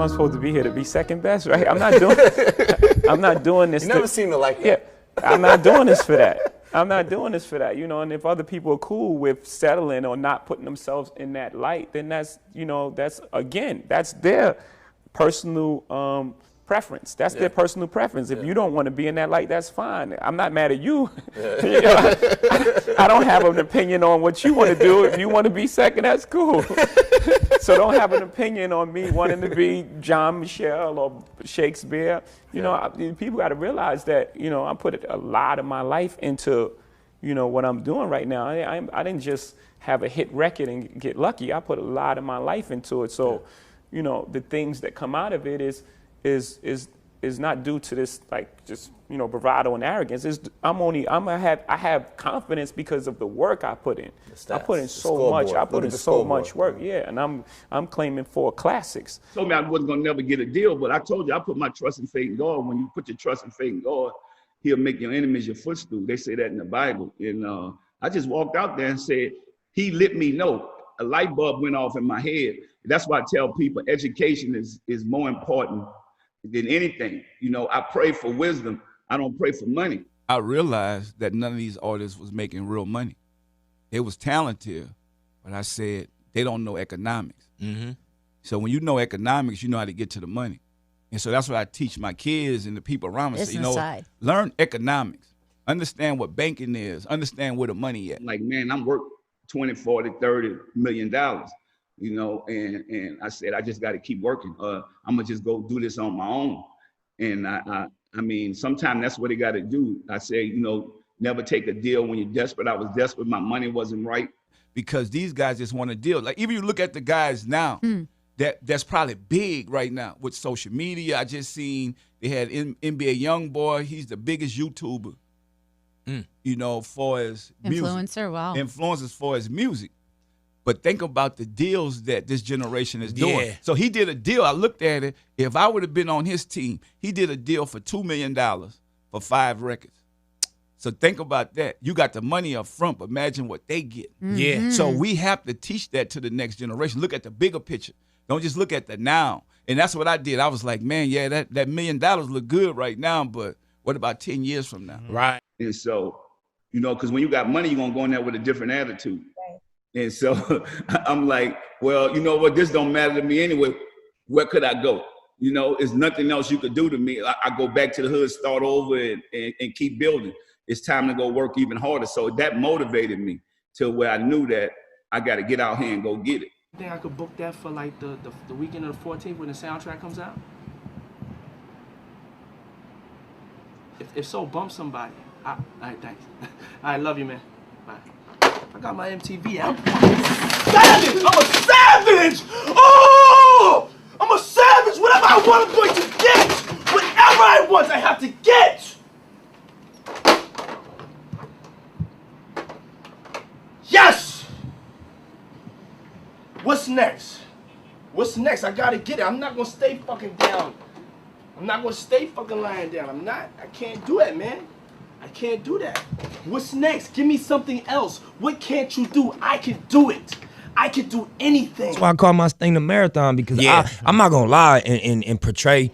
I'm supposed to be here to be second best, right? I'm not doing this. You never seem to like that. Yeah, I'm not doing this for that. I'm not doing this for that, you know, and if other people are cool with settling or not putting themselves in that light, then that's, you know, that's their personal preference. That's their personal preference. If you don't want to be in that light, that's fine. I'm not mad at you. You know, I don't have an opinion on what you want to do. If you want to be second, that's cool. So don't have an opinion on me wanting to be John Michelle or Shakespeare. You know, people got to realize that, you know, I put a lot of my life into, you know, what I'm doing right now. I didn't just have a hit record and get lucky. I put a lot of my life into it. So, you know, the things that come out of it is not due to this, like, just, you know, bravado and arrogance. I have confidence because of the work I put in. I put in so much work. Yeah, and I'm claiming 4 classics. Told me I wasn't gonna never get a deal, but I told you I put my trust and faith in God. When you put your trust and faith in God, He'll make your enemies your footstool. They say that in the Bible. And I just walked out there and said, He let me know. A light bulb went off in my head. That's why I tell people education is more important than anything. You know, I pray for wisdom. I don't pray for money. I realized that none of these artists was making real money. They was talented, but I said, they don't know economics. Mm-hmm. So when you know economics, you know how to get to the money. And so that's what I teach my kids and the people around me. Say, you know, learn economics. Understand what banking is. Understand where the money at. Like, man, I'm worth 20, 40, 30 million dollars. You know, and I said, I just got to keep working. I'm gonna just go do this on my own. And I mean, sometimes that's what they got to do. I say, you know, never take a deal when you're desperate. I was desperate. My money wasn't right. Because these guys just want to deal. Like, even you look at the guys now, that's probably big right now with social media. I just seen they had NBA YoungBoy. He's the biggest YouTuber, you know, for his influencer. Wow. Influencers for his music. But think about the deals that this generation is doing. Yeah. So he did a deal. I looked at it. If I would have been on his team, he did a deal for $2 million for 5 records. So think about that. You got the money up front, but imagine what they get. Yeah. So we have to teach that to the next generation. Look at the bigger picture. Don't just look at the now. And that's what I did. I was like, man, yeah, that $1 million look good right now, but what about 10 years from now? Right. And so, you know, because when you got money, you're going to go in there with a different attitude. And so I'm like, well, you know what? This don't matter to me anyway. Where could I go? You know, there's nothing else you could do to me. I go back to the hood, start over, and keep building. It's time to go work even harder. So that motivated me to where I knew that I got to get out here and go get it. You think I could book that for like the weekend of the 14th when the soundtrack comes out? If so, bump somebody. All right, thanks. All right, love you, man. Bye. I got my MTV out. Savage! I'm a savage! Oh! I'm a savage! Whatever I want, I'm going to get! Whatever I want, I have to get! Yes! What's next? What's next? I gotta get it. I'm not gonna stay fucking down. I'm not gonna stay fucking lying down. I can't do that, man. I can't do that. What's next? Give me something else. What can't you do? I can do it. I can do anything. That's why I call my thing the marathon, because I'm not gonna lie and portray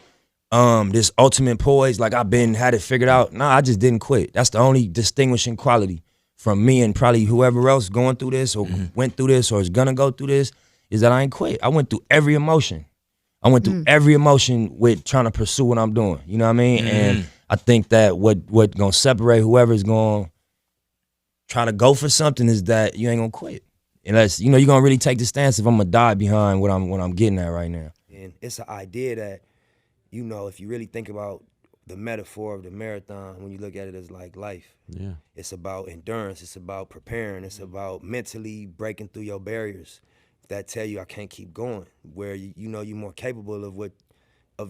this ultimate poise like I've had it figured out. Nah, I just didn't quit. That's the only distinguishing quality from me and probably whoever else going through this or went through this or is gonna go through this, is that I ain't quit. I went through every emotion. I went through every emotion with trying to pursue what I'm doing. You know what I mean? And I think that what gonna separate whoever's gonna try to go for something is that you ain't gonna quit. Unless, you know, you're gonna really take the stance if I'm gonna die behind what I'm getting at right now. And it's an idea that, you know, if you really think about the metaphor of the marathon, when you look at it as like life, it's about endurance, it's about preparing, it's about mentally breaking through your barriers that tell you I can't keep going, where you know you're more capable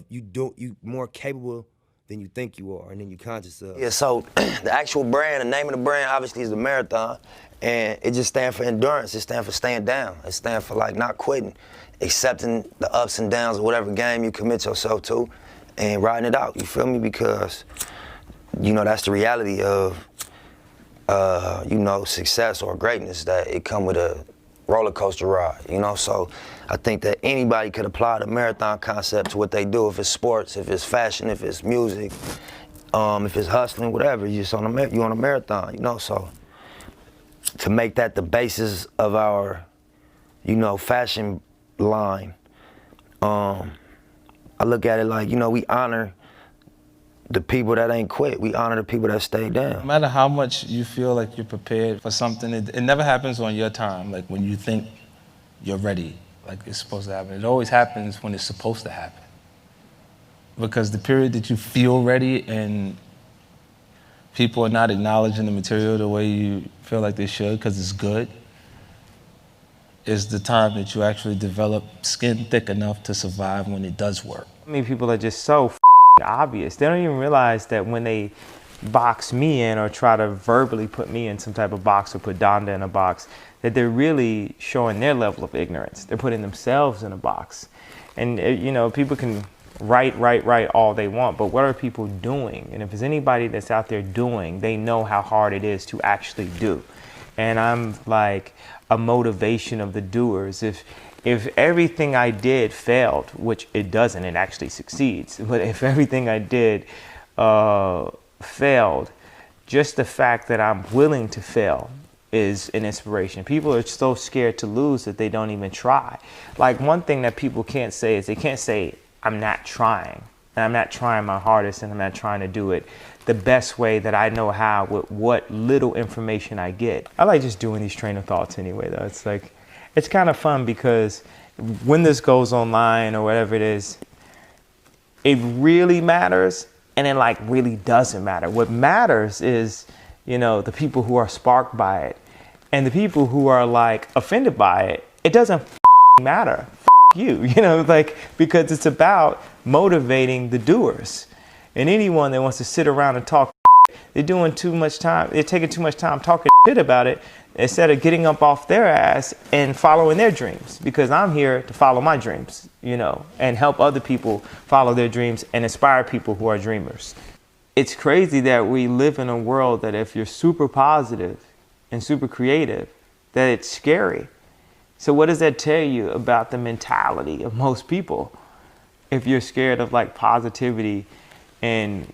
you more capable than you think you are and then you're conscious of. Yeah, so the actual brand, the name of the brand obviously is the marathon, and it just stands for endurance. It stands for staying down. It stands for like not quitting, accepting the ups and downs of whatever game you commit yourself to and riding it out, you feel me? Because, you know, that's the reality of, you know, success or greatness, that it come with a roller coaster ride, you know? So I think that anybody could apply the marathon concept to what they do, if it's sports, if it's fashion, if it's music, if it's hustling, whatever, you're on a marathon, you know? So to make that the basis of our, you know, fashion line, I look at it like, you know, we honor the people that ain't quit. We honor the people that stayed down. No matter how much you feel like you're prepared for something, it never happens on your time, like when you think you're ready, like it's supposed to happen. It always happens when it's supposed to happen. Because the period that you feel ready and people are not acknowledging the material the way you feel like they should because it's good, is the time that you actually develop skin thick enough to survive when it does work. I mean, people are just so obvious. They don't even realize that when they box me in or try to verbally put me in some type of box or put Donda in a box, that they're really showing their level of ignorance. They're putting themselves in a box. And, you know, people can write all they want, but what are people doing? And if there's anybody that's out there doing, they know how hard it is to actually do. And I'm like a motivation of the doers. If everything I did failed, which it doesn't, it actually succeeds. But if everything I did failed, just the fact that I'm willing to fail is an inspiration. People are so scared to lose that they don't even try. Like, one thing that people can't say is they can't say, I'm not trying. And I'm not trying my hardest, and I'm not trying to do it the best way that I know how with what little information I get. I like just doing these train of thoughts anyway, though. It's like, it's kind of fun because when this goes online or whatever it is, it really matters, and it like really doesn't matter. What matters is, you know, the people who are sparked by it, and the people who are like offended by it. It doesn't matter. You know, like, because it's about motivating the doers. And anyone that wants to sit around and talk, they're doing too much time. They're taking too much time talking shit about it instead of getting up off their ass and following their dreams. Because I'm here to follow my dreams, you know, and help other people follow their dreams and inspire people who are dreamers. It's crazy that we live in a world that if you're super positive and super creative, that it's scary. So what does that tell you about the mentality of most people? If you're scared of like positivity and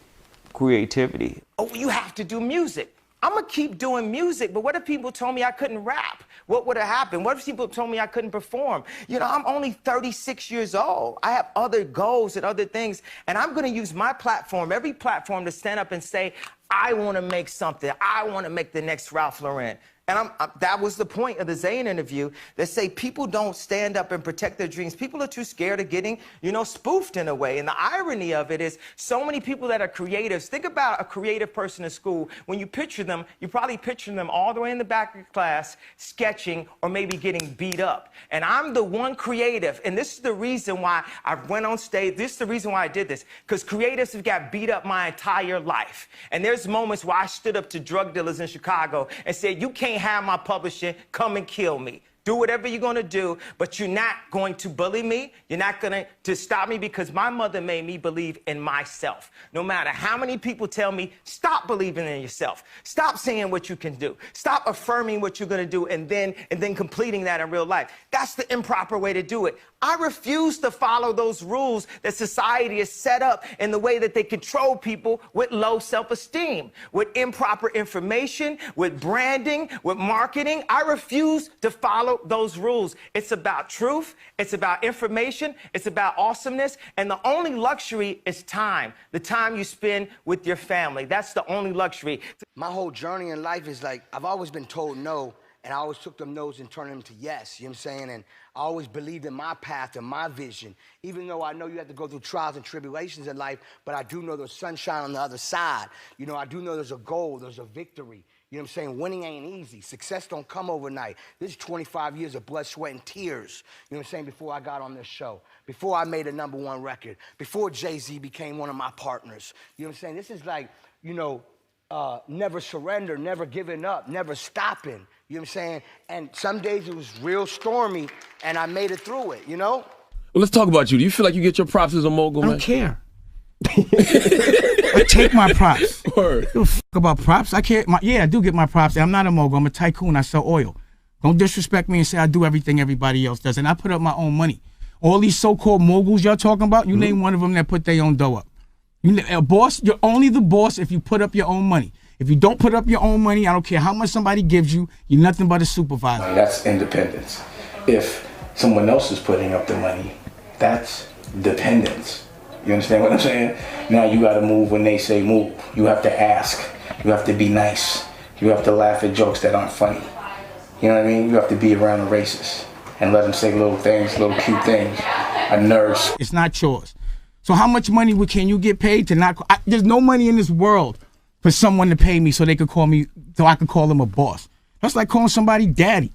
creativity. Oh, you have to do music. I'm gonna keep doing music, but what if people told me I couldn't rap? What would have happened? What if people told me I couldn't perform? You know, I'm only 36 years old. I have other goals and other things, and I'm gonna use my platform, every platform, to stand up and say, I wanna make something. I wanna make the next Ralph Lauren. And that was the point of the Zayn interview, that say people don't stand up and protect their dreams. People are too scared of getting, you know, spoofed in a way. And the irony of it is so many people that are creatives, think about a creative person in school. When you picture them, you probably picture them all the way in the back of your class, sketching or maybe getting beat up. And I'm the one creative, and this is the reason why I went on stage. This is the reason why I did this, because creatives have got beat up my entire life. And there's moments where I stood up to drug dealers in Chicago and said, you can't have my publishing, come and kill me. Do whatever you're gonna do, but you're not going to bully me. You're not going to stop me, because my mother made me believe in myself. No matter how many people tell me, stop believing in yourself. Stop saying what you can do. Stop affirming what you're gonna do and then completing that in real life. That's the improper way to do it. I refuse to follow those rules that society has set up in the way that they control people with low self-esteem, with improper information, with branding, with marketing. I refuse to follow those rules. It's about truth. It's about information. It's about awesomeness. And the only luxury is time, the time you spend with your family. That's the only luxury. My whole journey in life is like, I've always been told no, and I always took them no's and turned them to yes, you know what I'm saying? And I always believed in my path and my vision, even though I know you have to go through trials and tribulations in life, but I do know there's sunshine on the other side. You know, I do know there's a goal, there's a victory. You know what I'm saying? Winning ain't easy. Success don't come overnight. This is 25 years of blood, sweat, and tears. You know what I'm saying? Before I got on this show, before I made a #1 record, before Jay-Z became one of my partners. You know what I'm saying? This is like, you know, never surrender, never giving up, never stopping. You know what I'm saying? And some days it was real stormy, and I made it through it, you know? Well, let's talk about you. Do you feel like you get your props as a mogul, man? I don't care. I take my props. Word. Give a fuck about props. I care. Yeah, I do get my props. I'm not a mogul. I'm a tycoon. I sell oil. Don't disrespect me and say I do everything everybody else does. And I put up my own money. All these so-called moguls y'all talking about, you name one of them that put their own dough up. A boss, you're only the boss if you put up your own money. If you don't put up your own money, I don't care how much somebody gives you, you're nothing but a supervisor. That's independence. If someone else is putting up the money, that's dependence. You understand what I'm saying? Now you gotta move when they say move. You have to ask. You have to be nice. You have to laugh at jokes that aren't funny. You know what I mean? You have to be around the racists and let them say little things, little cute things. A nurse. It's not yours. So how much money can you get paid to not? There's no money in this world for someone to pay me so they could call me, so I could call them a boss. That's like calling somebody daddy.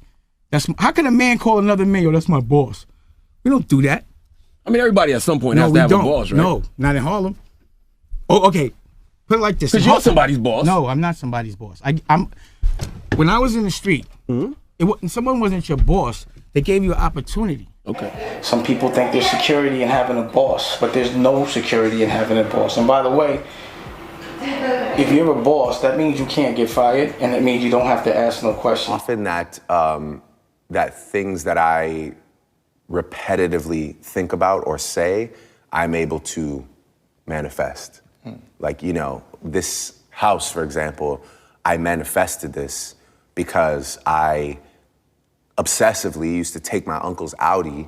How can a man call another man, yo, that's my boss? We don't do that. I mean, everybody at some point has to have a boss, right? No, not in Harlem. Oh, okay. Put it like this. Because you're somebody's boss. No, I'm not somebody's boss. When I was in the street, someone wasn't your boss. They gave you an opportunity. Okay. Some people think there's security in having a boss, but there's no security in having a boss. And by the way, if you're a boss, that means you can't get fired, and it means you don't have to ask no questions. Often that things that I repetitively think about or say, I'm able to manifest. Like, you know, this house, for example, I manifested this because I obsessively used to take my uncle's Audi,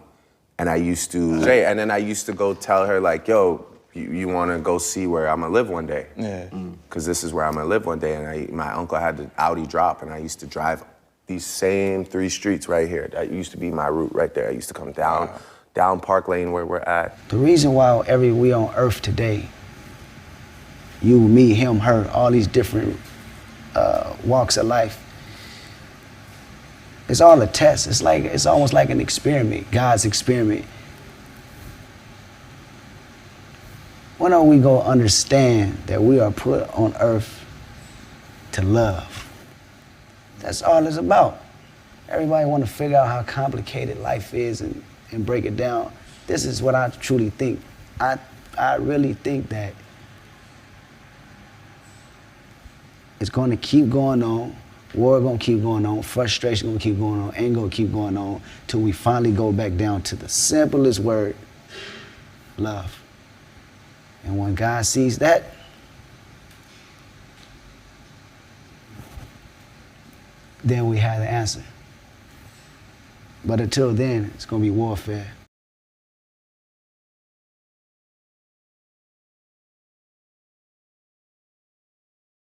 and I used to, and then I used to go tell her, like, yo, you want to go see where I'm gonna live one day? Yeah. Because this is where I'm gonna live one day. And my uncle had the Audi drop, and I used to drive these same 3 streets right here. That used to be my route right there. I used to come down Park Lane where we're at. The reason why we on Earth today, you, me, him, her, all these different walks of life, it's all a test. It's almost like an experiment, God's experiment. When are we gonna understand that we are put on earth to love? That's all it's about. Everybody wanna figure out how complicated life is and break it down. This is what I truly think. I really think that it's gonna keep going on. War gonna keep going on, frustration gonna keep going on, anger gonna keep going on, till we finally go back down to the simplest word, love. And when God sees that, then we have the answer. But until then, it's gonna be warfare.